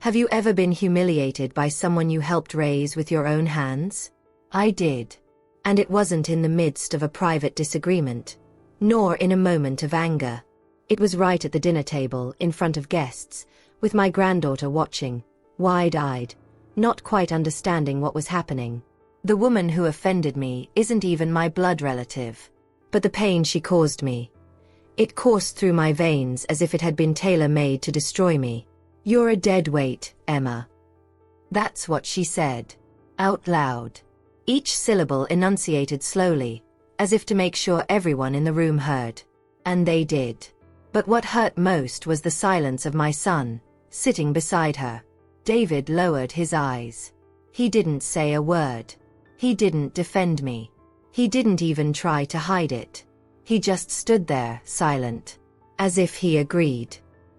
Have you ever been humiliated by someone you helped raise with your own hands? I did. And it wasn't in the midst of a private disagreement, nor in a moment of anger. It was right at the dinner table, in front of guests, with my granddaughter watching, wide-eyed, not quite understanding what was happening. The woman who offended me isn't even my blood relative. But the pain she caused me, it coursed through my veins as if it had been tailor-made to destroy me. "You're a dead weight, Emma." That's what she said. Out loud. Each syllable enunciated slowly, as if to make sure everyone in the room heard. And they did. But what hurt most was the silence of my son, sitting beside her. David lowered his eyes. He didn't say a word. He didn't defend me. He didn't even try to hide it. He just stood there, silent. As if he agreed.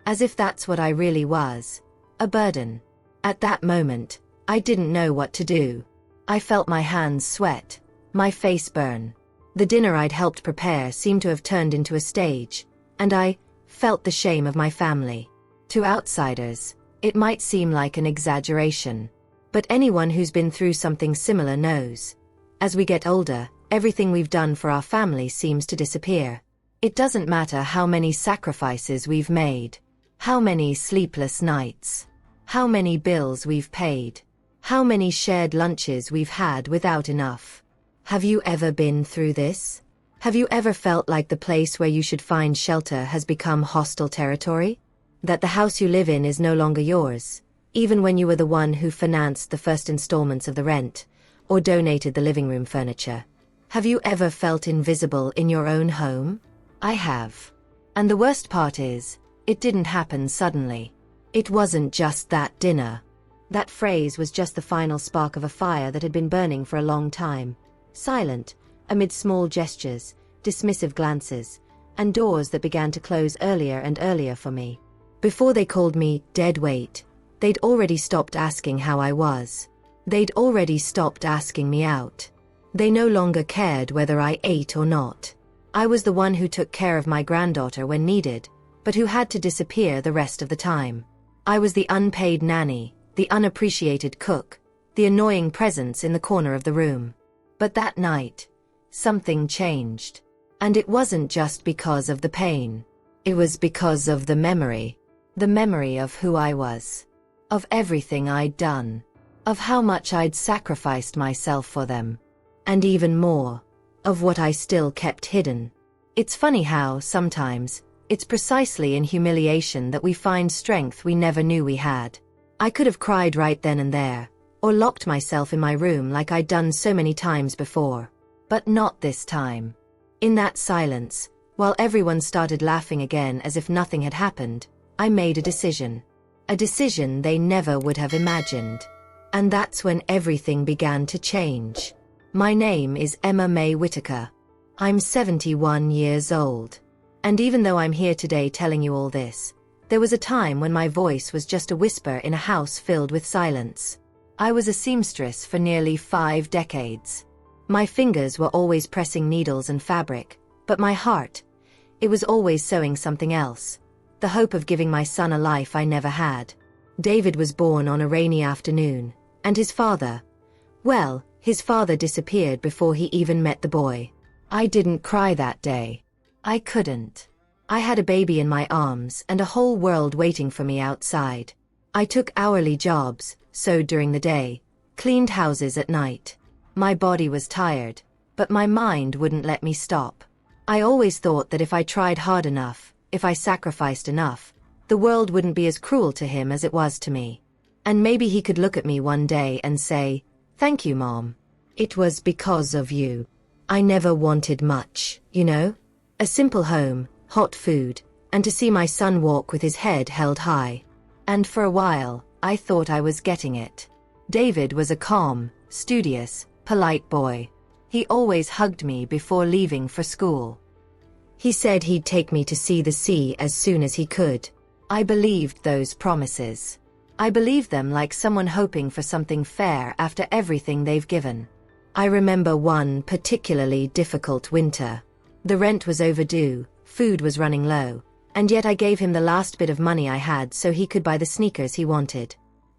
As if that's what I really was. A burden. At that moment, I didn't know what to do. I felt my hands sweat, my face burn. The dinner I'd helped prepare seemed to have turned into a stage, and I felt the shame of my family. To outsiders, it might seem like an exaggeration. But anyone who's been through something similar knows. As we get older, everything we've done for our family seems to disappear. It doesn't matter how many sacrifices we've made. How many sleepless nights? How many bills we've paid? How many shared lunches we've had without enough? Have you ever been through this? Have you ever felt like the place where you should find shelter has become hostile territory? That the house you live in is no longer yours, even when you were the one who financed the first installments of the rent, or donated the living room furniture? Have you ever felt invisible in your own home? I have. And the worst part is, it didn't happen suddenly. It wasn't just that dinner. That phrase was just the final spark of a fire that had been burning for a long time. Silent, amid small gestures, dismissive glances, and doors that began to close earlier and earlier for me. Before they called me dead weight, they'd already stopped asking how I was. They'd already stopped asking me out. They no longer cared whether I ate or not. I was the one who took care of my granddaughter when needed, but who had to disappear the rest of the time. I was the unpaid nanny, the unappreciated cook, the annoying presence in the corner of the room. But that night, something changed. And it wasn't just because of the pain. It was because of the memory. The memory of who I was. Of everything I'd done. Of how much I'd sacrificed myself for them. And even more, of what I still kept hidden. It's funny how, sometimes, it's precisely in humiliation that we find strength we never knew we had. I could have cried right then and there, or locked myself in my room like I'd done so many times before. But not this time. In that silence, while everyone started laughing again as if nothing had happened, I made a decision. A decision they never would have imagined. And that's when everything began to change. My name is Emma May Whitaker. I'm 71 years old. And even though I'm here today telling you all this, there was a time when my voice was just a whisper in a house filled with silence. I was a seamstress for nearly 5 decades. My fingers were always pressing needles and fabric, but my heart, it was always sewing something else. The hope of giving my son a life I never had. David was born on a rainy afternoon, and his father disappeared before he even met the boy. I didn't cry that day. I couldn't. I had a baby in my arms and a whole world waiting for me outside. I took hourly jobs, sewed during the day, cleaned houses at night. My body was tired, but my mind wouldn't let me stop. I always thought that if I tried hard enough, if I sacrificed enough, the world wouldn't be as cruel to him as it was to me. And maybe he could look at me one day and say, "Thank you, Mom. It was because of you." I never wanted much, you know? A simple home, hot food, and to see my son walk with his head held high. And for a while, I thought I was getting it. David was a calm, studious, polite boy. He always hugged me before leaving for school. He said he'd take me to see the sea as soon as he could. I believed those promises. I believed them like someone hoping for something fair after everything they've given. I remember one particularly difficult winter. The rent was overdue, food was running low, and yet I gave him the last bit of money I had so he could buy the sneakers he wanted.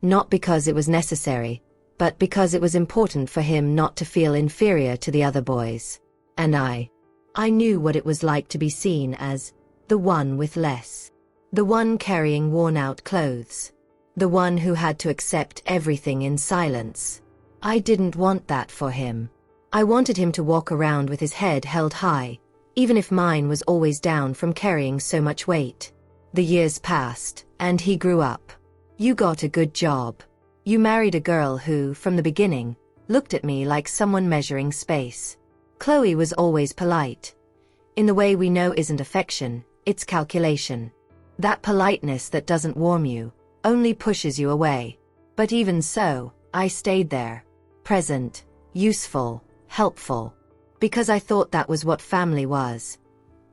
Not because it was necessary, but because it was important for him not to feel inferior to the other boys. And I knew what it was like to be seen as the one with less. The one carrying worn-out clothes. The one who had to accept everything in silence. I didn't want that for him. I wanted him to walk around with his head held high, even if mine was always down from carrying so much weight. The years passed, and he grew up. You got a good job. You married a girl who, from the beginning, looked at me like someone measuring space. Chloe was always polite. In the way we know isn't affection, it's calculation. That politeness that doesn't warm you, only pushes you away. But even so, I stayed there. Present, useful, helpful. Because I thought that was what family was.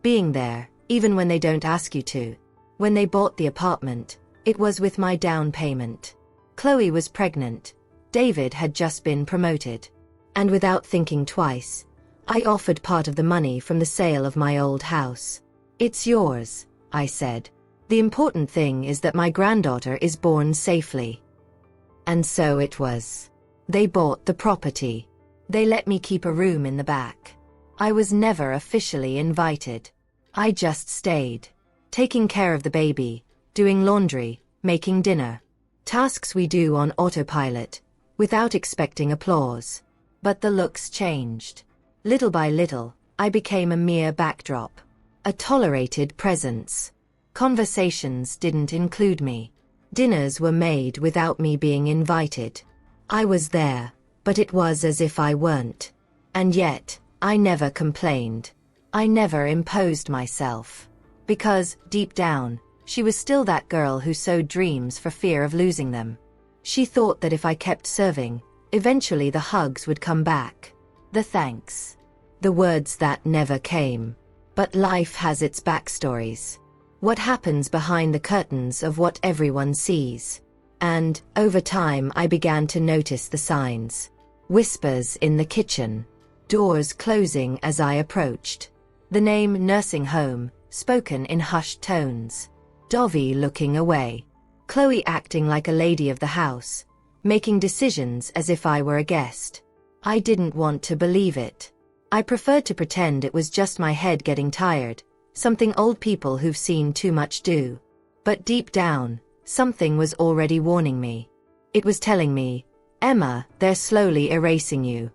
Being there, even when they don't ask you to. When they bought the apartment, it was with my down payment. Chloe was pregnant. David had just been promoted. And without thinking twice, I offered part of the money from the sale of my old house. It's yours, I said. The important thing is that my granddaughter is born safely. And so it was. They bought the property. They let me keep a room in the back. I was never officially invited. I just stayed. Taking care of the baby, doing laundry, making dinner. Tasks we do on autopilot, without expecting applause. But the looks changed. Little by little, I became a mere backdrop. A tolerated presence. Conversations didn't include me. Dinners were made without me being invited. I was there, but it was as if I weren't. And yet, I never complained. I never imposed myself. Because, deep down, she was still that girl who sowed dreams for fear of losing them. She thought that if I kept serving, eventually the hugs would come back. The thanks. The words that never came. But life has its backstories. What happens behind the curtains of what everyone sees. And, over time, I began to notice the signs. Whispers in the kitchen. Doors closing as I approached. The name nursing home, spoken in hushed tones. Dovey looking away. Chloe acting like a lady of the house, making decisions as if I were a guest. I didn't want to believe it. I preferred to pretend it was just my head getting tired, something old people who've seen too much do. But deep down, something was already warning me. It was telling me, Emma, they're slowly erasing you.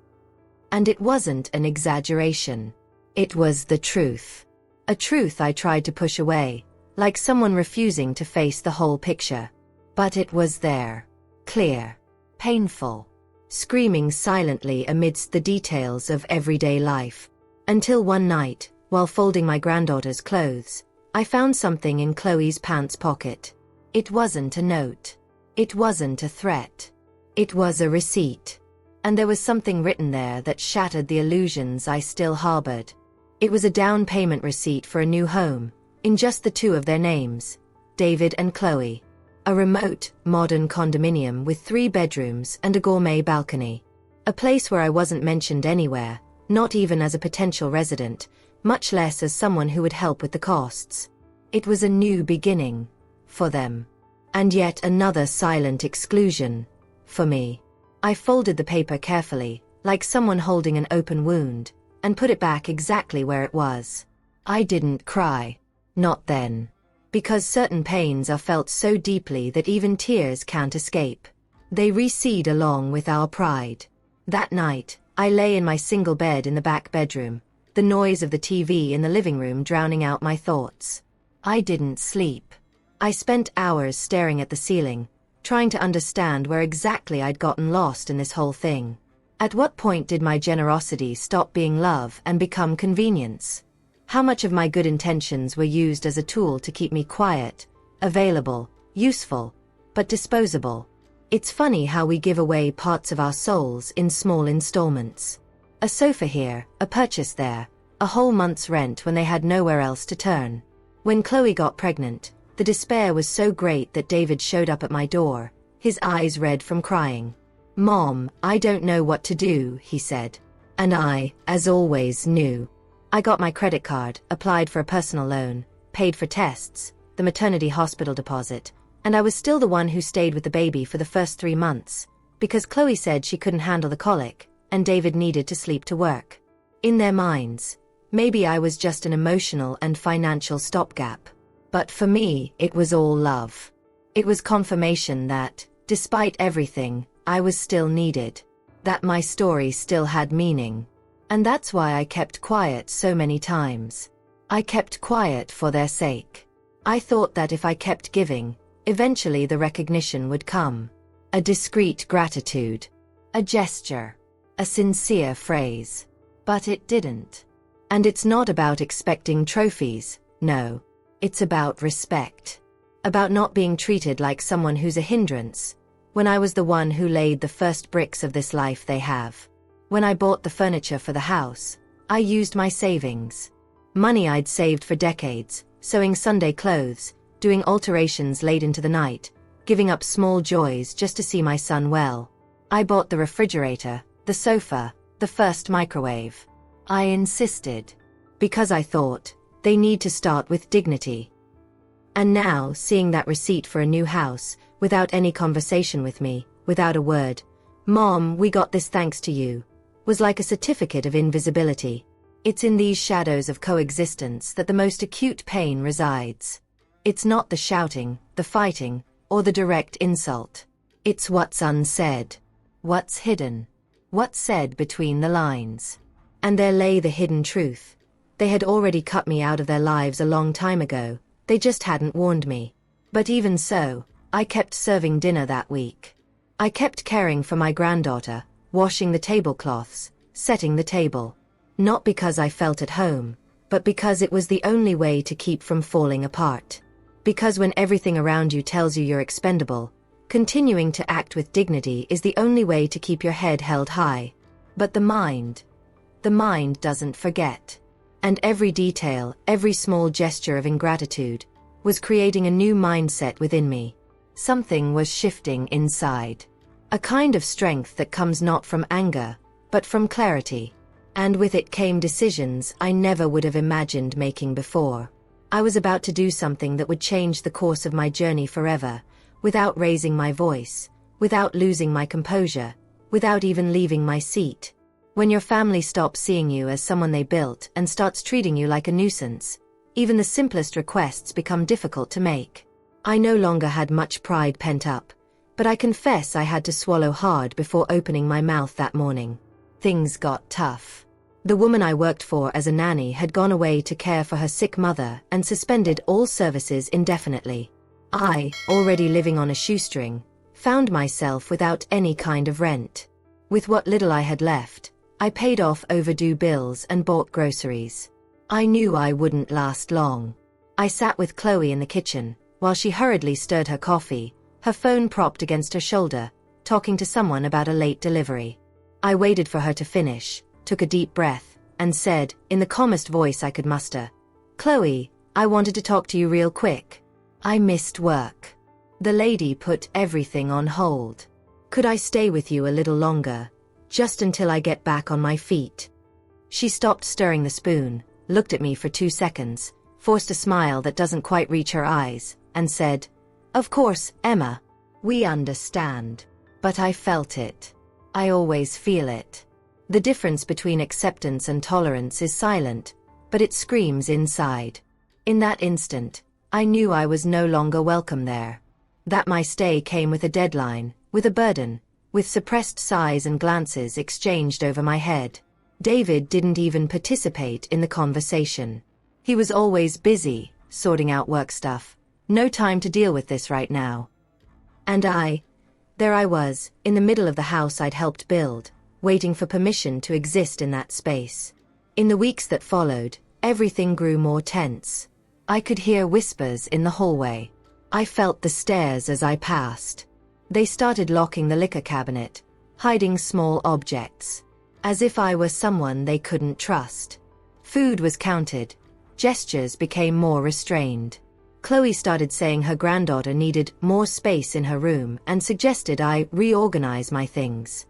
And it wasn't an exaggeration. It was the truth. A truth I tried to push away, like someone refusing to face the whole picture. But it was there. Clear. Painful. Screaming silently amidst the details of everyday life. Until one night, while folding my granddaughter's clothes, I found something in Chloe's pants pocket. It wasn't a note. It wasn't a threat. It was a receipt. And there was something written there that shattered the illusions I still harbored. It was a down payment receipt for a new home, in just the two of their names, David and Chloe. A remote, modern condominium with 3 bedrooms and a gourmet balcony. A place where I wasn't mentioned anywhere, not even as a potential resident, much less as someone who would help with the costs. It was a new beginning. For them. And yet another silent exclusion. For me. I folded the paper carefully, like someone holding an open wound, and put it back exactly where it was. I didn't cry. Not then. Because certain pains are felt so deeply that even tears can't escape. They recede along with our pride. That night, I lay in my single bed in the back bedroom, the noise of the TV in the living room drowning out my thoughts. I didn't sleep. I spent hours staring at the ceiling, trying to understand where exactly I'd gotten lost in this whole thing. At what point did my generosity stop being love and become convenience? How much of my good intentions were used as a tool to keep me quiet, available, useful, but disposable? It's funny how we give away parts of our souls in small installments. A sofa here, a purchase there, a whole month's rent when they had nowhere else to turn. When Chloe got pregnant, the despair was so great that David showed up at my door, his eyes red from crying. "Mom, I don't know what to do," he said. And I, as always, knew. I got my credit card, applied for a personal loan, paid for tests, the maternity hospital deposit, And I was still the one who stayed with the baby for the first 3 months, because Chloe said she couldn't handle the colic, and David needed to sleep to work. In their minds, maybe I was just an emotional and financial stopgap. But for me, it was all love. It was confirmation that, despite everything, I was still needed. That my story still had meaning. And that's why I kept quiet so many times. I kept quiet for their sake. I thought that if I kept giving, eventually the recognition would come. A discreet gratitude. A gesture. A sincere phrase. But it didn't. And it's not about expecting trophies, no. It's about respect. About not being treated like someone who's a hindrance, when I was the one who laid the first bricks of this life they have. When I bought the furniture for the house, I used my savings. Money I'd saved for decades, sewing Sunday clothes, doing alterations late into the night, giving up small joys just to see my son well. I bought the refrigerator, the sofa, the first microwave. I insisted. Because I thought, they need to start with dignity. And now, seeing that receipt for a new house, without any conversation with me, without a word, "Mom, we got this thanks to you," was like a certificate of invisibility. It's in these shadows of coexistence that the most acute pain resides. It's not the shouting, the fighting, or the direct insult. It's what's unsaid. What's hidden. What's said between the lines. And there lay the hidden truth. They had already cut me out of their lives a long time ago, they just hadn't warned me. But even so, I kept serving dinner that week. I kept caring for my granddaughter, washing the tablecloths, setting the table. Not because I felt at home, but because it was the only way to keep from falling apart. Because when everything around you tells you you're expendable, continuing to act with dignity is the only way to keep your head held high. But the mind doesn't forget. And every detail, every small gesture of ingratitude, was creating a new mindset within me. Something was shifting inside. A kind of strength that comes not from anger, but from clarity. And with it came decisions I never would have imagined making before. I was about to do something that would change the course of my journey forever, without raising my voice, without losing my composure, without even leaving my seat. When your family stops seeing you as someone they built and starts treating you like a nuisance, even the simplest requests become difficult to make. I no longer had much pride pent up, but I confess I had to swallow hard before opening my mouth that morning. Things got tough. The woman I worked for as a nanny had gone away to care for her sick mother and suspended all services indefinitely. I, already living on a shoestring, found myself without any kind of rent. With what little I had left, I paid off overdue bills and bought groceries. I knew I wouldn't last long. I sat with Chloe in the kitchen, while she hurriedly stirred her coffee, her phone propped against her shoulder, talking to someone about a late delivery. I waited for her to finish, took a deep breath, and said, in the calmest voice I could muster, "Chloe, I wanted to talk to you real quick. I missed work." The lady put everything on hold. "Could I stay with you a little longer, just until I get back on my feet?" She stopped stirring the spoon, looked at me for 2 seconds, forced a smile that doesn't quite reach her eyes, and said, "Of course, Emma. We understand." But I felt it. I always feel it. The difference between acceptance and tolerance is silent, but it screams inside. In that instant, I knew I was no longer welcome there. That my stay came with a deadline, with a burden, with suppressed sighs and glances exchanged over my head. David didn't even participate in the conversation. He was always busy, sorting out work stuff. No time to deal with this right now. And there I was, in the middle of the house I'd helped build, waiting for permission to exist in that space. In the weeks that followed, everything grew more tense. I could hear whispers in the hallway. I felt the stares as I passed. They started locking the liquor cabinet, hiding small objects, as if I were someone they couldn't trust. Food was counted. Gestures became more restrained. Chloe started saying her granddaughter needed more space in her room and suggested I reorganize my things.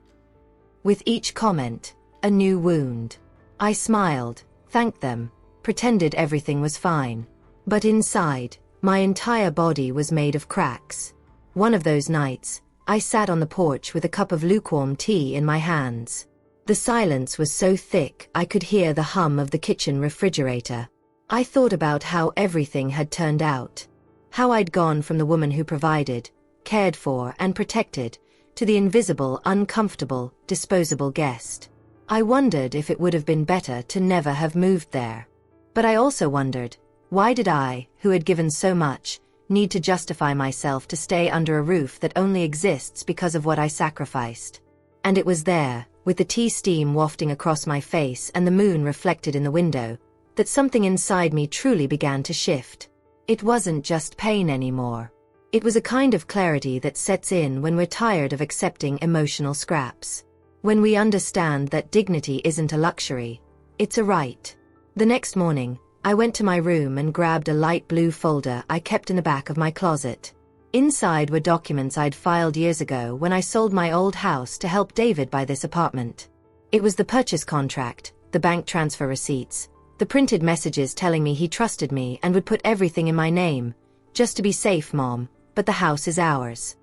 With each comment, a new wound. I smiled, thanked them, pretended everything was fine. But inside, My entire body was made of cracks. One of those nights, I sat on the porch with a cup of lukewarm tea in my hands. The silence was so thick I could hear the hum of the kitchen refrigerator. I thought about how everything had turned out. How I'd gone from the woman who provided, cared for, and protected, to the invisible, uncomfortable, disposable guest. I wondered if it would have been better to never have moved there. But I also wondered, why did I, who had given so much, need to justify myself to stay under a roof that only exists because of what I sacrificed? And it was there, with the tea steam wafting across my face and the moon reflected in the window, that something inside me truly began to shift. It wasn't just pain anymore. It was a kind of clarity that sets in when we're tired of accepting emotional scraps. When we understand that dignity isn't a luxury, it's a right. The next morning, I went to my room and grabbed a light blue folder I kept in the back of my closet. Inside were documents I'd filed years ago when I sold my old house to help David buy this apartment. It was the purchase contract, the bank transfer receipts, the printed messages telling me he trusted me and would put everything in my name. Just to be safe, Mom, but the house is ours.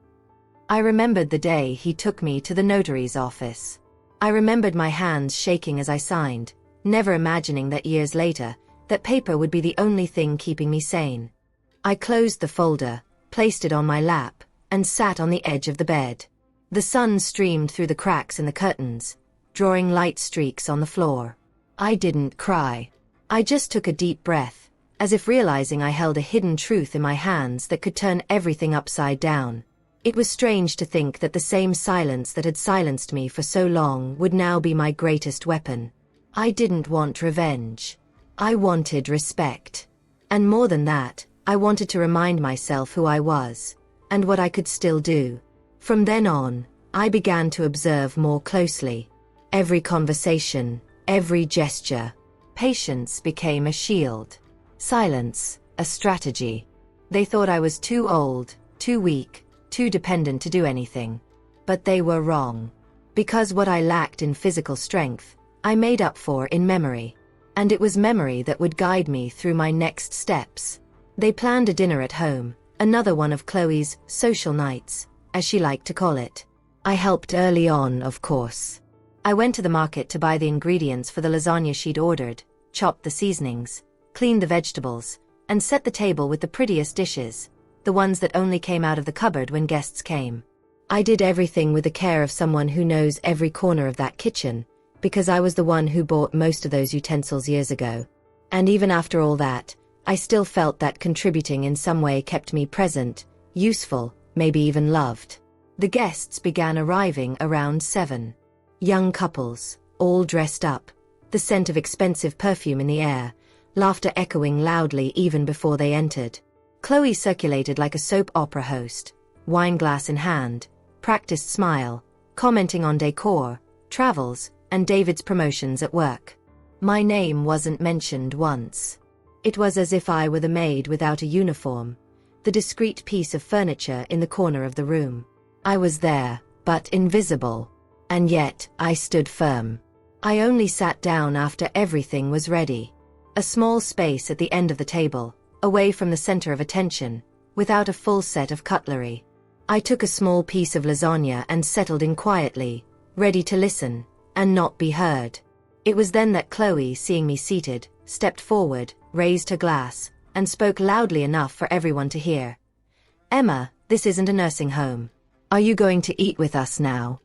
I remembered the day he took me to the notary's office. I remembered my hands shaking as I signed, never imagining that years later, that paper would be the only thing keeping me sane. I closed the folder, placed it on my lap, and sat on the edge of the bed. The sun streamed through the cracks in the curtains, drawing light streaks on the floor. I didn't cry. I just took a deep breath, as if realizing I held a hidden truth in my hands that could turn everything upside down. It was strange to think that the same silence that had silenced me for so long would now be my greatest weapon. I didn't want revenge. I wanted respect. And more than that, I wanted to remind myself who I was, and what I could still do. From then on, I began to observe more closely. Every conversation, every gesture. Patience became a shield. Silence, a strategy. They thought I was too old, too weak, too dependent to do anything. But they were wrong. Because what I lacked in physical strength, I made up for in memory. And it was memory that would guide me through my next steps. They planned a dinner at home, another one of Chloe's social nights, as she liked to call it. I helped early on, of course. I went to the market to buy the ingredients for the lasagna she'd ordered, chopped the seasonings, cleaned the vegetables, and set the table with the prettiest dishes, the ones that only came out of the cupboard when guests came. I did everything with the care of someone who knows every corner of that kitchen, because I was the one who bought most of those utensils years ago. And even after all that, I still felt that contributing in some way kept me present, useful, maybe even loved. The guests began arriving around 7. Young couples, all dressed up, the scent of expensive perfume in the air, laughter echoing loudly even before they entered. Chloe circulated like a soap opera host, wine glass in hand, practiced smile, commenting on decor, travels, and David's promotions at work. My name wasn't mentioned once. It was as if I were the maid without a uniform, the discreet piece of furniture in the corner of the room. I was there, but invisible. And yet, I stood firm. I only sat down after everything was ready. A small space at the end of the table, away from the center of attention, without a full set of cutlery. I took a small piece of lasagna and settled in quietly, ready to listen, and not be heard. It was then that Chloe, seeing me seated, stepped forward, raised her glass, and spoke loudly enough for everyone to hear. "Emma, this isn't a nursing home. Are you going to eat with us now?"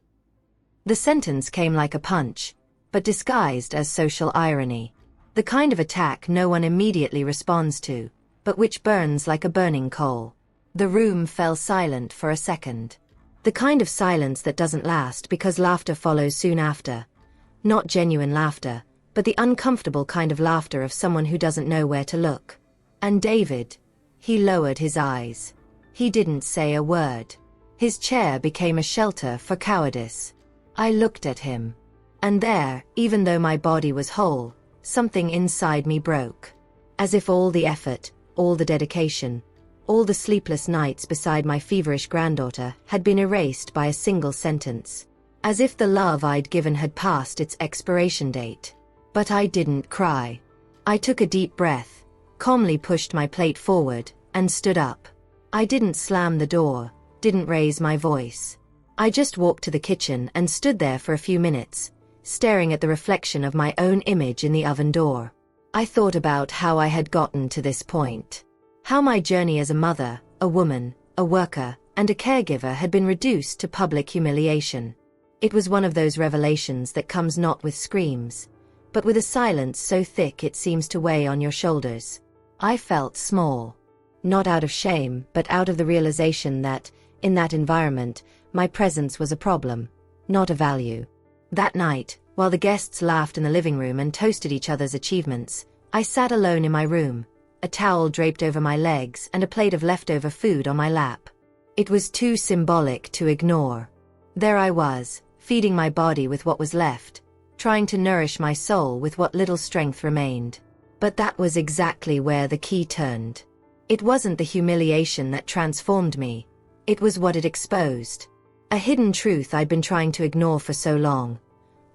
The sentence came like a punch, but disguised as social irony. The kind of attack no one immediately responds to, but which burns like a burning coal. The room fell silent for a second. The kind of silence that doesn't last because laughter follows soon after. Not genuine laughter, but the uncomfortable kind of laughter of someone who doesn't know where to look. And David, he lowered his eyes. He didn't say a word. His chair became a shelter for cowardice. I looked at him. And there, even though my body was whole, something inside me broke. As if all the effort, all the dedication, all the sleepless nights beside my feverish granddaughter had been erased by a single sentence. As if the love I'd given had passed its expiration date. But I didn't cry. I took a deep breath, calmly pushed my plate forward, and stood up. I didn't slam the door, didn't raise my voice. I just walked to the kitchen and stood there for a few minutes, staring at the reflection of my own image in the oven door. I thought about how I had gotten to this point. How my journey as a mother, a woman, a worker, and a caregiver had been reduced to public humiliation. It was one of those revelations that comes not with screams, but with a silence so thick it seems to weigh on your shoulders. I felt small. Not out of shame, but out of the realization that, in that environment, my presence was a problem, not a value. That night, while the guests laughed in the living room and toasted each other's achievements, I sat alone in my room, a towel draped over my legs and a plate of leftover food on my lap. It was too symbolic to ignore. There I was, feeding my body with what was left, trying to nourish my soul with what little strength remained. But that was exactly where the key turned. It wasn't the humiliation that transformed me. It was what it exposed. A hidden truth I'd been trying to ignore for so long.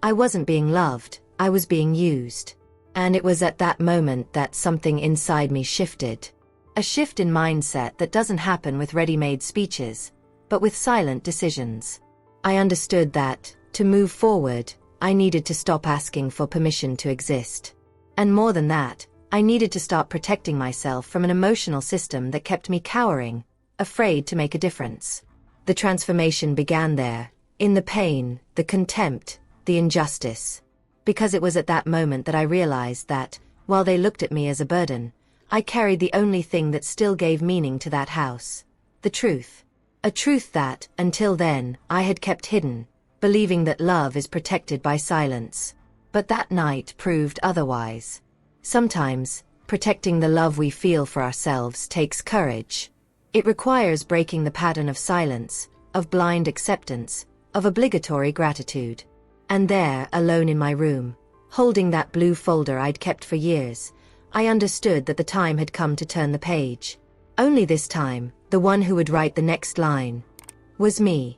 I wasn't being loved, I was being used. And it was at that moment that something inside me shifted. A shift in mindset that doesn't happen with ready-made speeches, but with silent decisions. I understood that, to move forward, I needed to stop asking for permission to exist. And more than that, I needed to start protecting myself from an emotional system that kept me cowering, afraid to make a difference. The transformation began there, in the pain, the contempt, the injustice. Because it was at that moment that I realized that, while they looked at me as a burden, I carried the only thing that still gave meaning to that house. The truth. A truth that, until then, I had kept hidden, believing that love is protected by silence. But that night proved otherwise. Sometimes, protecting the love we feel for ourselves takes courage. It requires breaking the pattern of silence, of blind acceptance, of obligatory gratitude. And there, alone in my room, holding that blue folder I'd kept for years, I understood that the time had come to turn the page. Only this time, the one who would write the next line was me.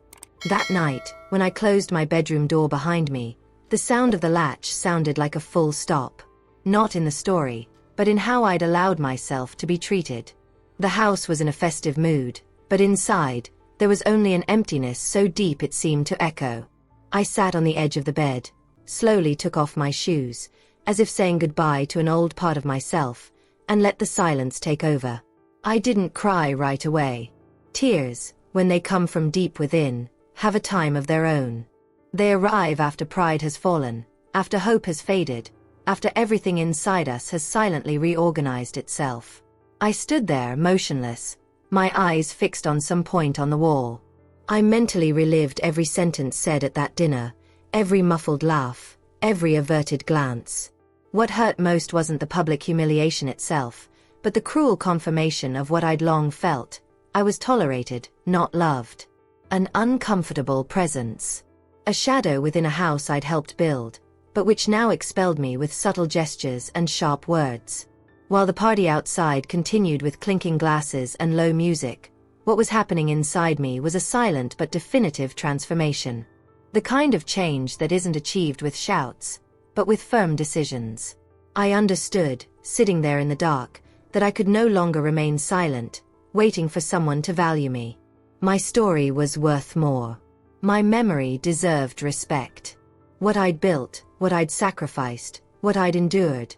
That night, when I closed my bedroom door behind me, the sound of the latch sounded like a full stop. Not in the story, but in how I'd allowed myself to be treated. The house was in a festive mood, but inside, there was only an emptiness so deep it seemed to echo. I sat on the edge of the bed, slowly took off my shoes, as if saying goodbye to an old part of myself, and let the silence take over. I didn't cry right away. Tears, when they come from deep within, have a time of their own. They arrive after pride has fallen, after hope has faded, after everything inside us has silently reorganized itself. I stood there motionless, my eyes fixed on some point on the wall. I mentally relived every sentence said at that dinner, every muffled laugh, every averted glance. What hurt most wasn't the public humiliation itself, but the cruel confirmation of what I'd long felt. I was tolerated, not loved. An uncomfortable presence. A shadow within a house I'd helped build, but which now expelled me with subtle gestures and sharp words. While the party outside continued with clinking glasses and low music, what was happening inside me was a silent but definitive transformation. The kind of change that isn't achieved with shouts, but with firm decisions. I understood, sitting there in the dark, that I could no longer remain silent, waiting for someone to value me. My story was worth more. My memory deserved respect. What I'd built, what I'd sacrificed, what I'd endured,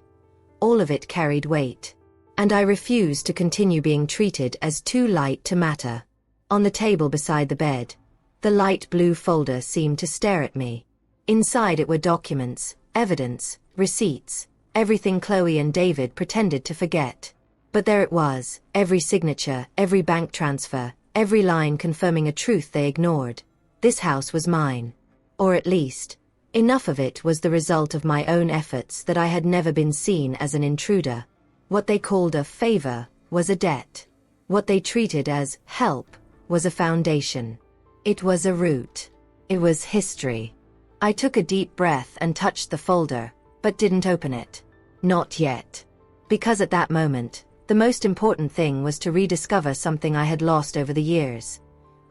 all of it carried weight. And I refused to continue being treated as too light to matter. On the table beside the bed, the light blue folder seemed to stare at me. Inside it were documents, evidence, receipts, everything Chloe and David pretended to forget. But there it was, every signature, every bank transfer, every line confirming a truth they ignored. This house was mine. Or at least, enough of it was the result of my own efforts that I had never been seen as an intruder. What they called a favor was a debt. What they treated as help was a foundation. It was a root. It was history. I took a deep breath and touched the folder, but didn't open it. Not yet. Because at that moment, the most important thing was to rediscover something I had lost over the years.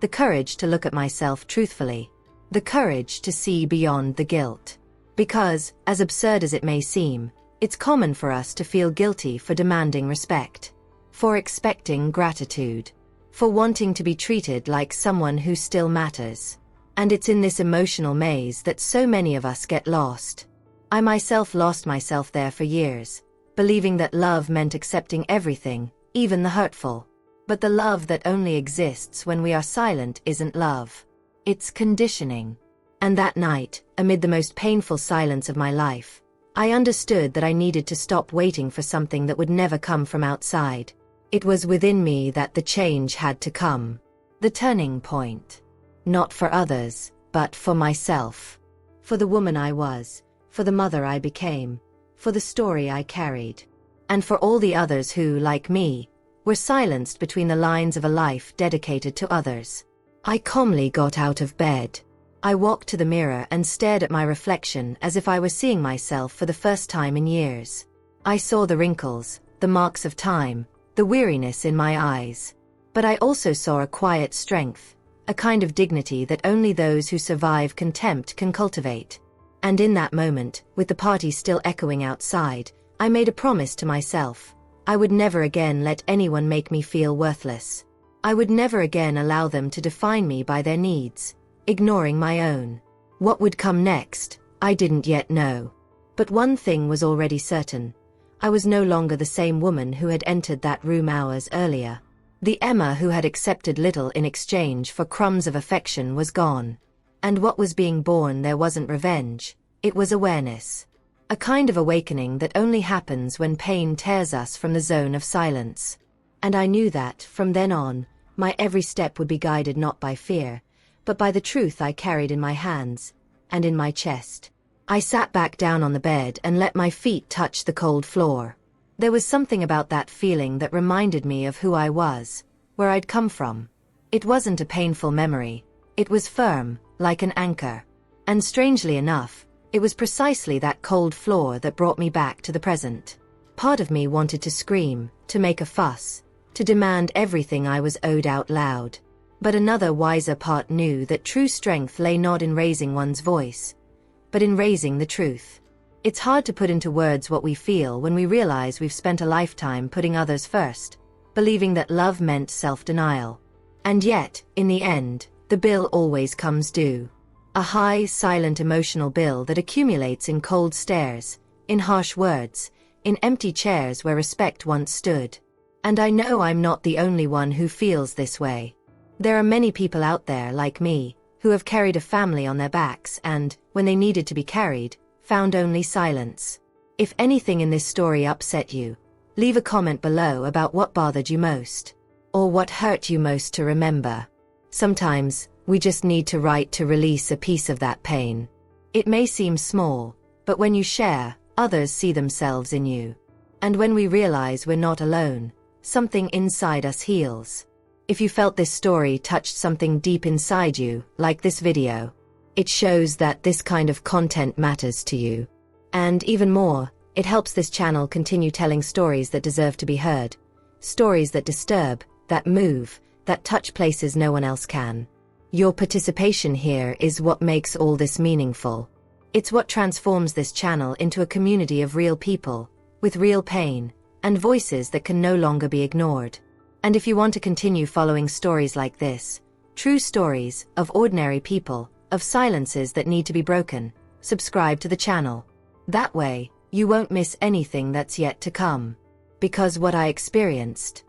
The courage to look at myself truthfully. The courage to see beyond the guilt. Because, as absurd as it may seem, it's common for us to feel guilty for demanding respect. for expecting gratitude, for wanting to be treated like someone who still matters. And it's in this emotional maze that so many of us get lost. I myself lost myself there for years, believing that love meant accepting everything, even the hurtful. But the love that only exists when we are silent isn't love. It's conditioning. And that night, amid the most painful silence of my life, I understood that I needed to stop waiting for something that would never come from outside. It was within me that the change had to come. The turning point. Not for others, but for myself. For the woman I was, for the mother I became, for the story I carried. And for all the others who, like me, were silenced between the lines of a life dedicated to others. I calmly got out of bed. I walked to the mirror and stared at my reflection as if I were seeing myself for the first time in years. I saw the wrinkles, the marks of time, the weariness in my eyes. But I also saw a quiet strength, a kind of dignity that only those who survive contempt can cultivate. And in that moment, with the party still echoing outside, I made a promise to myself. I would never again let anyone make me feel worthless. I would never again allow them to define me by their needs, ignoring my own. What would come next, I didn't yet know. But one thing was already certain. I was no longer the same woman who had entered that room hours earlier. The Emma who had accepted little in exchange for crumbs of affection was gone. And what was being born there wasn't revenge, it was awareness. A kind of awakening that only happens when pain tears us from the zone of silence. And I knew that, from then on, my every step would be guided not by fear, but by the truth I carried in my hands, and in my chest. I sat back down on the bed and let my feet touch the cold floor. There was something about that feeling that reminded me of who I was, where I'd come from. It wasn't a painful memory. It was firm, like an anchor. And strangely enough, it was precisely that cold floor that brought me back to the present. Part of me wanted to scream, to make a fuss, to demand everything I was owed out loud. But another wiser part knew that true strength lay not in raising one's voice, but in raising the truth. It's hard to put into words what we feel when we realize we've spent a lifetime putting others first, believing that love meant self-denial. And yet, in the end, the bill always comes due. A high, silent emotional bill that accumulates in cold stares, in harsh words, in empty chairs where respect once stood. And I know I'm not the only one who feels this way. There are many people out there like me, who have carried a family on their backs and, when they needed to be carried, found only silence. If anything in this story upset you, leave a comment below about what bothered you most, or what hurt you most to remember. Sometimes, we just need to write to release a piece of that pain. It may seem small, but when you share, others see themselves in you. And when we realize we're not alone, something inside us heals. If you felt this story touched something deep inside you, like this video, it shows that this kind of content matters to you. And even more, it helps this channel continue telling stories that deserve to be heard. Stories that disturb, that move, that touch places no one else can. Your participation here is what makes all this meaningful. It's what transforms this channel into a community of real people, with real pain, and voices that can no longer be ignored. And if you want to continue following stories like this, true stories of ordinary people, of silences that need to be broken, subscribe to the channel. That way, you won't miss anything that's yet to come. Because what I experienced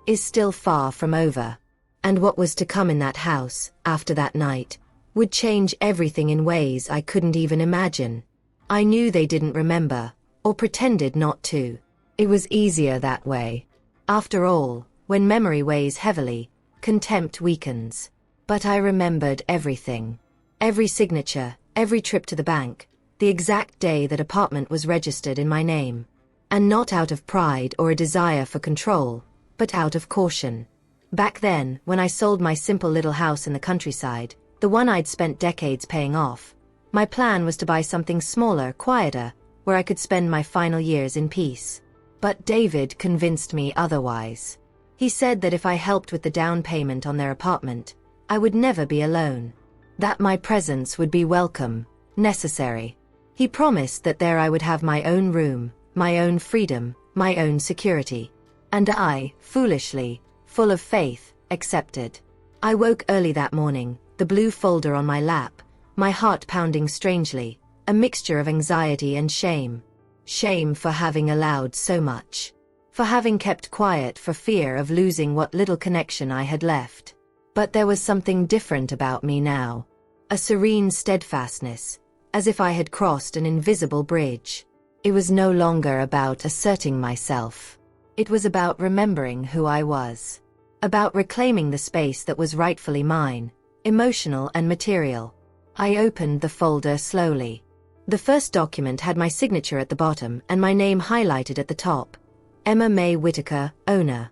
is still far from over. And what was to come in that house, after that night, would change everything in ways I couldn't even imagine. I knew they didn't remember, or pretended not to. It was easier that way. After all, when memory weighs heavily, contempt weakens. But I remembered everything. Every signature, every trip to the bank, the exact day that apartment was registered in my name. And not out of pride or a desire for control, but out of caution. Back then, when I sold my simple little house in the countryside, the one I'd spent decades paying off, my plan was to buy something smaller, quieter, where I could spend my final years in peace. But David convinced me otherwise. He said that if I helped with the down payment on their apartment, I would never be alone. That my presence would be welcome, necessary. He promised that there I would have my own room, my own freedom, my own security. And I, foolishly, full of faith, accepted. I woke early that morning, the blue folder on my lap, my heart pounding strangely, a mixture of anxiety and shame. Shame for having allowed so much. For having kept quiet for fear of losing what little connection I had left. But there was something different about me now. A serene steadfastness, as if I had crossed an invisible bridge. It was no longer about asserting myself. It was about remembering who I was. About reclaiming the space that was rightfully mine, emotional and material. I opened the folder slowly. The first document had my signature at the bottom and my name highlighted at the top. Emma May Whitaker, owner.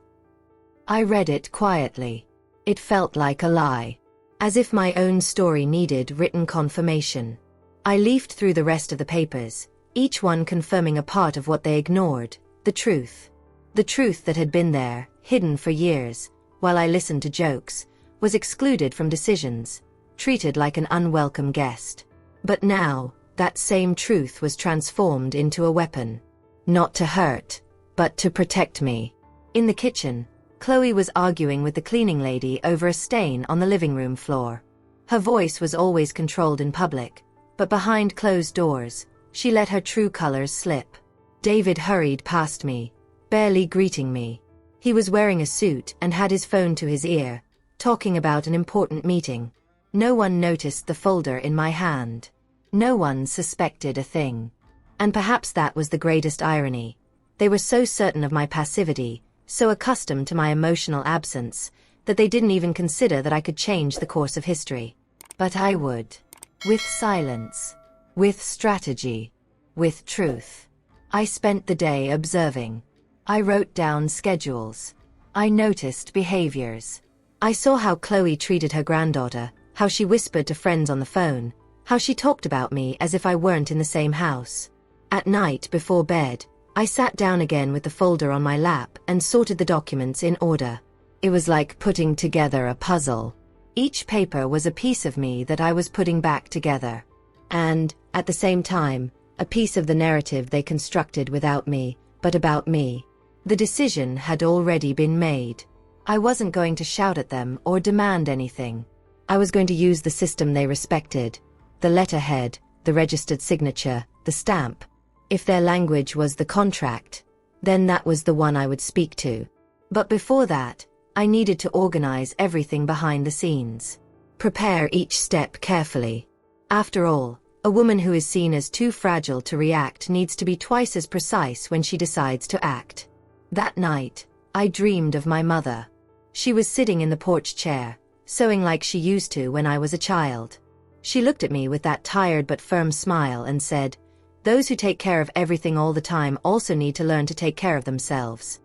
I read it quietly. It felt like a lie. As if my own story needed written confirmation. I leafed through the rest of the papers, each one confirming a part of what they ignored, the truth. The truth that had been there, hidden for years, while I listened to jokes, was excluded from decisions, treated like an unwelcome guest. But now, that same truth was transformed into a weapon. Not to hurt, but to protect me. In the kitchen, Chloe was arguing with the cleaning lady over a stain on the living room floor. Her voice was always controlled in public, but behind closed doors, she let her true colors slip. David hurried past me, barely greeting me. He was wearing a suit and had his phone to his ear, talking about an important meeting. No one noticed the folder in my hand. No one suspected a thing. And perhaps that was the greatest irony. They were so certain of my passivity, so accustomed to my emotional absence, that they didn't even consider that I could change the course of history. But I would. With silence. With strategy. With truth. I spent the day observing. I wrote down schedules. I noticed behaviors. I saw how Chloe treated her granddaughter, how she whispered to friends on the phone, how she talked about me as if I weren't in the same house. At night before bed, I sat down again with the folder on my lap and sorted the documents in order. It was like putting together a puzzle. Each paper was a piece of me that I was putting back together. And, at the same time, a piece of the narrative they constructed without me, but about me. The decision had already been made. I wasn't going to shout at them or demand anything. I was going to use the system they respected. The letterhead, the registered signature, the stamp. If their language was the contract, then that was the one I would speak to. But before that, I needed to organize everything behind the scenes. Prepare each step carefully. After all, a woman who is seen as too fragile to react needs to be twice as precise when she decides to act. That night, I dreamed of my mother. She was sitting in the porch chair, sewing like she used to when I was a child. She looked at me with that tired but firm smile and said, "Those who take care of everything all the time also need to learn to take care of themselves."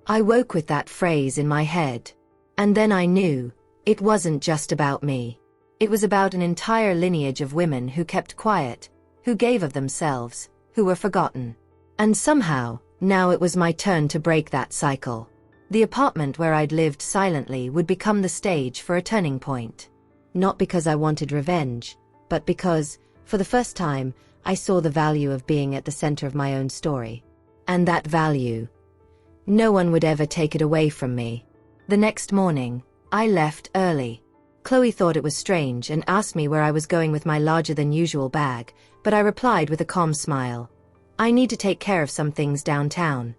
I woke with that phrase in my head. And then I knew, it wasn't just about me. It was about an entire lineage of women who kept quiet, who gave of themselves, who were forgotten. And somehow, now it was my turn to break that cycle. The apartment where I'd lived silently would become the stage for a turning point. Not because I wanted revenge, but because, for the first time, I saw the value of being at the center of my own story. And that value, no one would ever take it away from me. The next morning, I left early. Chloe thought it was strange and asked me where I was going with my larger-than-usual bag, but I replied with a calm smile. I need to take care of some things downtown.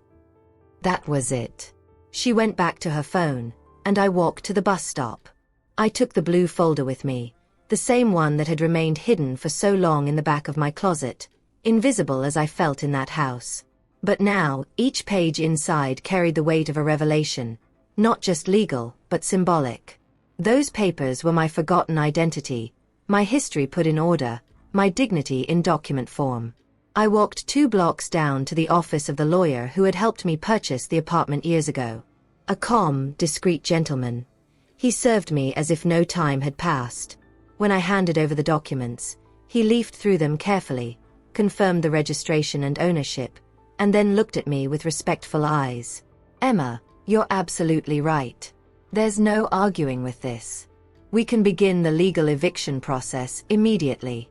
That was it. She went back to her phone, and I walked to the bus stop. I took the blue folder with me, the same one that had remained hidden for so long in the back of my closet, invisible as I felt in that house. But now, each page inside carried the weight of a revelation, not just legal, but symbolic. Those papers were my forgotten identity, my history put in order, my dignity in document form. I walked 2 blocks down to the office of the lawyer who had helped me purchase the apartment years ago. A calm, discreet gentleman. He served me as if no time had passed. When I handed over the documents, he leafed through them carefully, confirmed the registration and ownership, and then looked at me with respectful eyes. "Emma, you're absolutely right. There's no arguing with this. We can begin the legal eviction process immediately."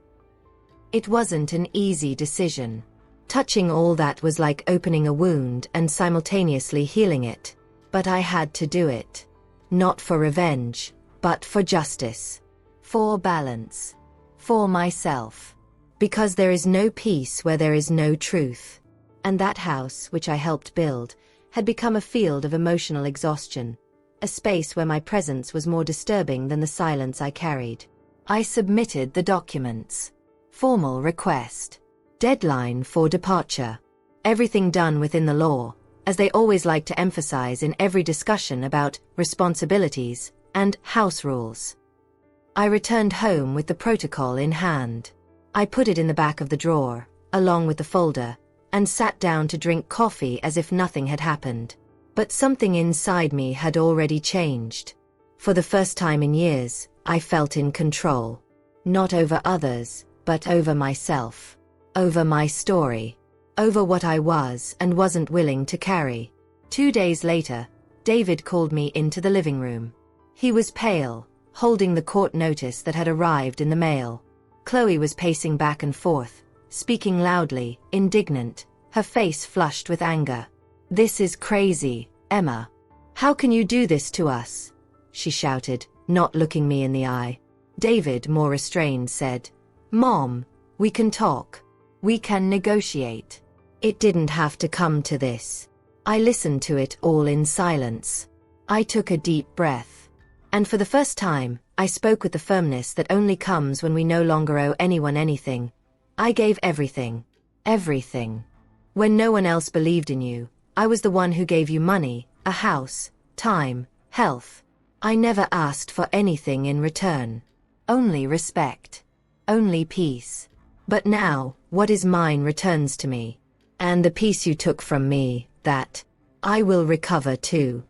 It wasn't an easy decision. Touching all that was like opening a wound and simultaneously healing it. But I had to do it. Not for revenge, but for justice. For balance. For myself. Because there is no peace where there is no truth. And that house, which I helped build, had become a field of emotional exhaustion. A space where my presence was more disturbing than the silence I carried. I submitted the documents. Formal request. Deadline for departure. Everything done within the law, as they always like to emphasize in every discussion about responsibilities and house rules. I returned home with the protocol in hand. I put it in the back of the drawer, along with the folder, and sat down to drink coffee as if nothing had happened. But something inside me had already changed. For the first time in years, I felt in control. Not over others, but over myself. Over my story. Over what I was and wasn't willing to carry. 2 days later, David called me into the living room. He was pale, holding the court notice that had arrived in the mail. Chloe was pacing back and forth, speaking loudly, indignant, her face flushed with anger. "This is crazy, Emma. How can you do this to us?" she shouted, not looking me in the eye. David, more restrained, said, "Mom, we can talk. We can negotiate. It didn't have to come to this." I listened to it all in silence. I took a deep breath. And for the first time, I spoke with the firmness that only comes when we no longer owe anyone anything. I gave everything. Everything. When no one else believed in you, I was the one who gave you money, a house, time, health. I never asked for anything in return. Only respect. Only peace. But now, what is mine returns to me. And the peace you took from me, that I will recover too.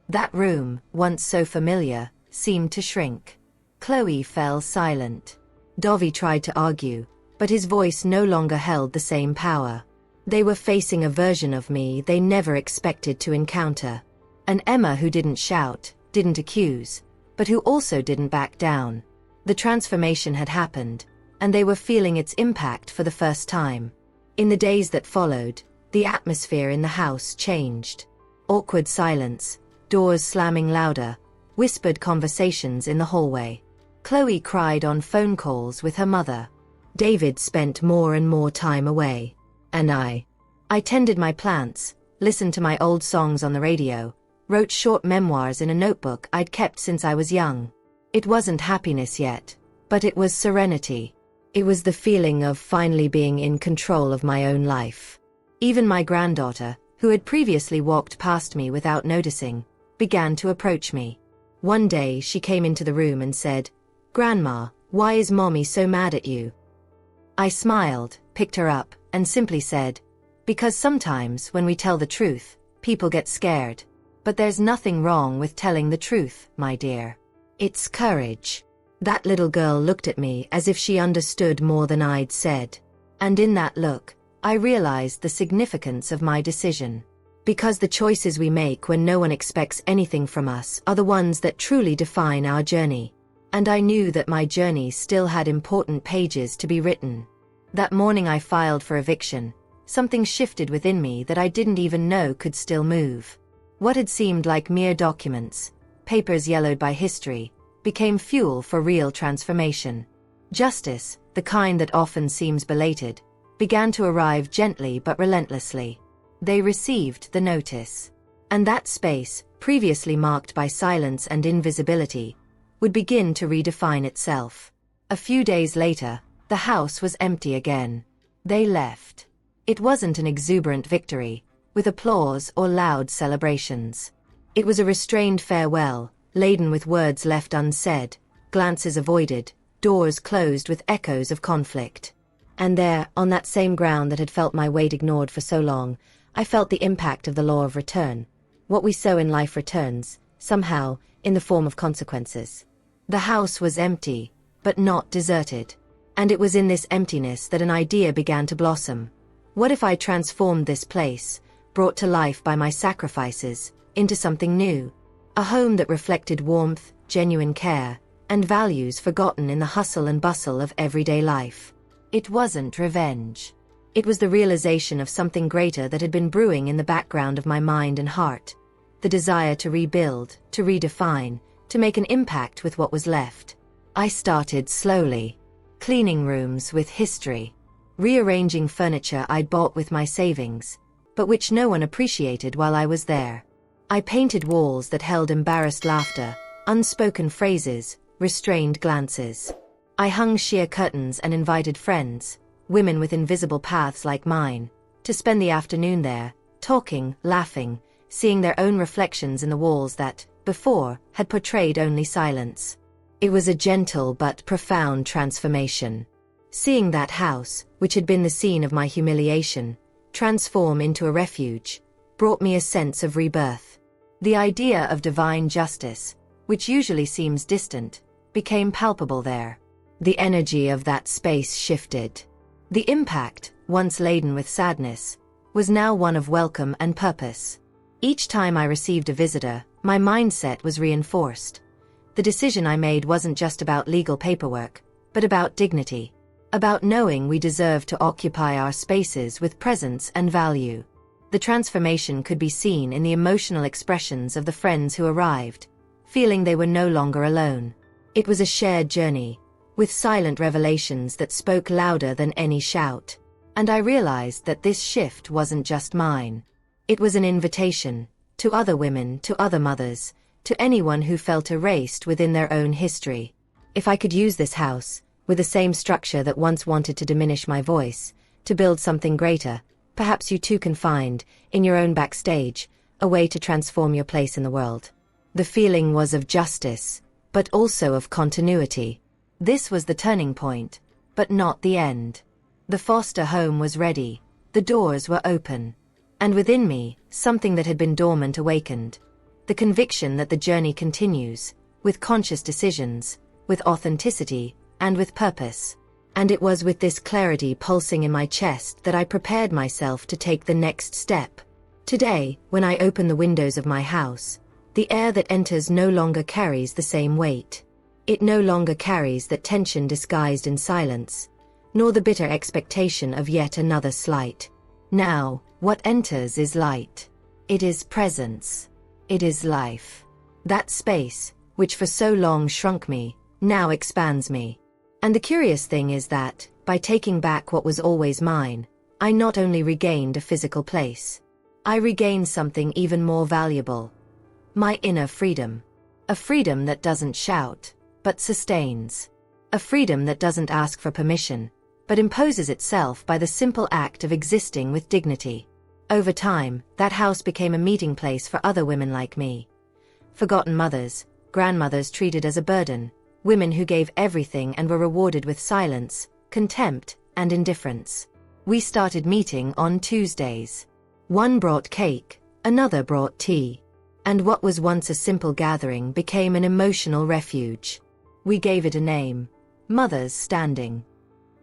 That room, once so familiar, seemed to shrink. Chloe fell silent. Dovi tried to argue, but his voice no longer held the same power. They were facing a version of me they never expected to encounter. An Emma who didn't shout, didn't accuse, but who also didn't back down. The transformation had happened, and they were feeling its impact for the first time. In the days that followed, the atmosphere in the house changed. Awkward silence, doors slamming louder, whispered conversations in the hallway. Chloe cried on phone calls with her mother. David spent more and more time away. And I tended my plants, listened to my old songs on the radio, wrote short memoirs in a notebook I'd kept since I was young. It wasn't happiness yet, but it was serenity. It was the feeling of finally being in control of my own life. Even my granddaughter, who had previously walked past me without noticing, began to approach me. One day she came into the room and said, "Grandma, why is Mommy so mad at you?" I smiled, picked her up, and simply said, "Because sometimes when we tell the truth, people get scared. But there's nothing wrong with telling the truth, my dear. It's courage." That little girl looked at me as if she understood more than I'd said. And in that look, I realized the significance of my decision. Because the choices we make when no one expects anything from us are the ones that truly define our journey. And I knew that my journey still had important pages to be written. That morning I filed for eviction. Something shifted within me that I didn't even know could still move. What had seemed like mere documents, papers yellowed by history, became fuel for real transformation. Justice, the kind that often seems belated, began to arrive gently but relentlessly. They received the notice. And that space, previously marked by silence and invisibility, would begin to redefine itself. A few days later, the house was empty again. They left. It wasn't an exuberant victory, with applause or loud celebrations. It was a restrained farewell, laden with words left unsaid, glances avoided, doors closed with echoes of conflict. And there, on that same ground that had felt my weight ignored for so long, I felt the impact of the law of return. What we sow in life returns, somehow, in the form of consequences. The house was empty, but not deserted. And it was in this emptiness that an idea began to blossom. What if I transformed this place, brought to life by my sacrifices, into something new? A home that reflected warmth, genuine care, and values forgotten in the hustle and bustle of everyday life. It wasn't revenge. It was the realization of something greater that had been brewing in the background of my mind and heart. The desire to rebuild, to redefine, to make an impact with what was left. I started slowly. Cleaning rooms with history. Rearranging furniture I'd bought with my savings, but which no one appreciated while I was there. I painted walls that held embarrassed laughter, unspoken phrases, restrained glances. I hung sheer curtains and invited friends, women with invisible paths like mine, to spend the afternoon there, talking, laughing, seeing their own reflections in the walls that, before, had portrayed only silence. It was a gentle but profound transformation. Seeing that house, which had been the scene of my humiliation, transform into a refuge, brought me a sense of rebirth. The idea of divine justice, which usually seems distant, became palpable there. The energy of that space shifted. The impact, once laden with sadness, was now one of welcome and purpose. Each time I received a visitor, my mindset was reinforced. The decision I made wasn't just about legal paperwork, but about dignity. About knowing we deserve to occupy our spaces with presence and value. The transformation could be seen in the emotional expressions of the friends who arrived, feeling they were no longer alone. It was a shared journey, with silent revelations that spoke louder than any shout. And I realized that this shift wasn't just mine. It was an invitation, to other women, to other mothers, to anyone who felt erased within their own history. If I could use this house, with the same structure that once wanted to diminish my voice, to build something greater, perhaps you too can find, in your own backstage, a way to transform your place in the world. The feeling was of justice, but also of continuity. This was the turning point, but not the end. The foster home was ready, the doors were open. And within me, something that had been dormant awakened. The conviction that the journey continues, with conscious decisions, with authenticity, and with purpose. And it was with this clarity pulsing in my chest that I prepared myself to take the next step. Today, when I open the windows of my house, the air that enters no longer carries the same weight. It no longer carries that tension disguised in silence, nor the bitter expectation of yet another slight. Now, what enters is light. It is presence. It is life. That space, which for so long shrunk me, now expands me. And the curious thing is that, by taking back what was always mine, I not only regained a physical place. I regained something even more valuable. My inner freedom. A freedom that doesn't shout, but sustains. A freedom that doesn't ask for permission, but imposes itself by the simple act of existing with dignity. Over time, that house became a meeting place for other women like me. Forgotten mothers, grandmothers treated as a burden, women who gave everything and were rewarded with silence, contempt, and indifference. We started meeting on Tuesdays. One brought cake, another brought tea. And what was once a simple gathering became an emotional refuge. We gave it a name: Mothers Standing.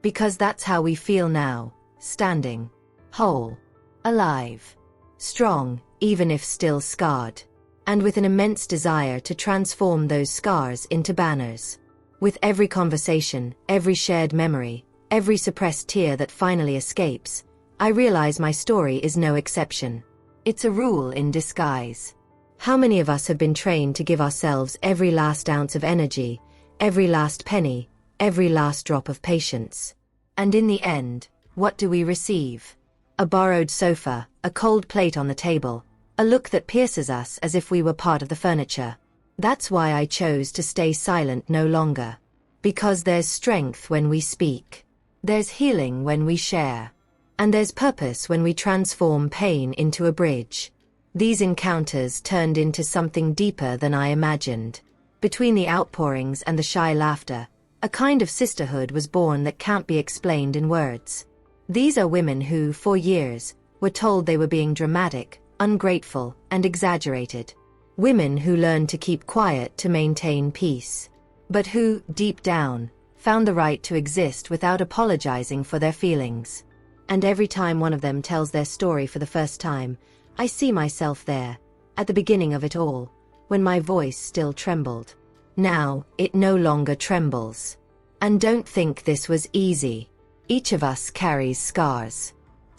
Because that's how we feel now, standing. Whole. Alive. Strong, even if still scarred. And with an immense desire to transform those scars into banners. With every conversation, every shared memory, every suppressed tear that finally escapes, I realize my story is no exception. It's a rule in disguise. How many of us have been trained to give ourselves every last ounce of energy, every last penny, every last drop of patience? And in the end, what do we receive? A borrowed sofa, a cold plate on the table, a look that pierces us as if we were part of the furniture. That's why I chose to stay silent no longer. Because there's strength when we speak. There's healing when we share. And there's purpose when we transform pain into a bridge. These encounters turned into something deeper than I imagined. Between the outpourings and the shy laughter, a kind of sisterhood was born that can't be explained in words. These are women who, for years, were told they were being dramatic, ungrateful, and exaggerated. Women who learned to keep quiet to maintain peace. But who, deep down, found the right to exist without apologizing for their feelings. And every time one of them tells their story for the first time, I see myself there, at the beginning of it all, when my voice still trembled. Now, it no longer trembles. And don't think this was easy. Each of us carries scars.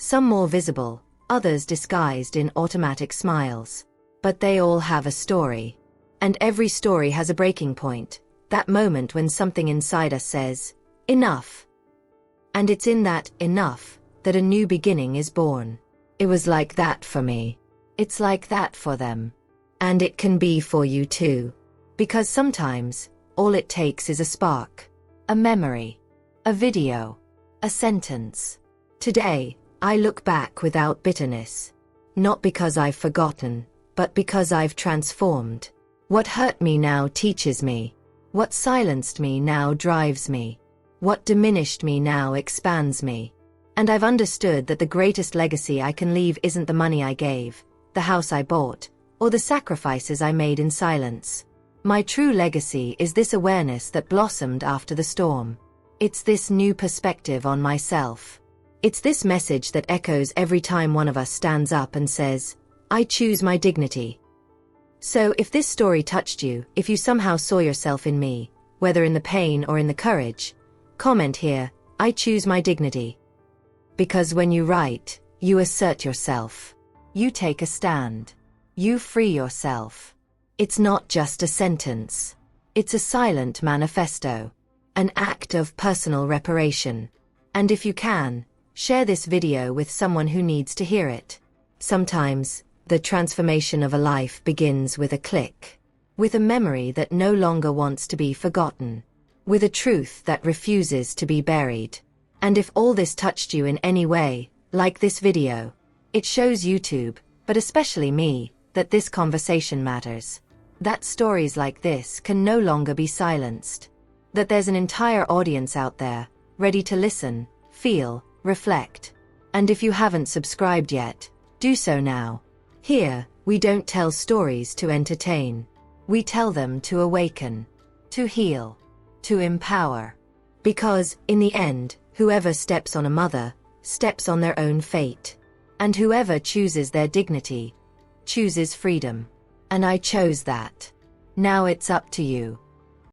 Some more visible, others disguised in automatic smiles. But they all have a story. And every story has a breaking point, that moment when something inside us says, enough. And it's in that enough that a new beginning is born. It was like that for me. It's like that for them. And it can be for you too. Because sometimes, all it takes is a spark, a memory, a video, a sentence. Today, I look back without bitterness. Not because I've forgotten, but because I've transformed. What hurt me now teaches me. What silenced me now drives me. What diminished me now expands me. And I've understood that the greatest legacy I can leave isn't the money I gave, the house I bought, or the sacrifices I made in silence. My true legacy is this awareness that blossomed after the storm. It's this new perspective on myself. It's this message that echoes every time one of us stands up and says, I choose my dignity. So if this story touched you, if you somehow saw yourself in me, whether in the pain or in the courage, comment here, I choose my dignity. Because when you write, you assert yourself. You take a stand. You free yourself. It's not just a sentence. It's a silent manifesto. An act of personal reparation. And if you can, share this video with someone who needs to hear it. Sometimes, the transformation of a life begins with a click. With a memory that no longer wants to be forgotten. With a truth that refuses to be buried. And if all this touched you in any way, like this video, it shows YouTube, but especially me, that this conversation matters. That stories like this can no longer be silenced. That there's an entire audience out there, ready to listen, feel, reflect. And if you haven't subscribed yet, do so now. Here, we don't tell stories to entertain. We tell them to awaken, to heal, to empower. Because, in the end, whoever steps on a mother, steps on their own fate. And whoever chooses their dignity, chooses freedom. And I chose that. Now it's up to you.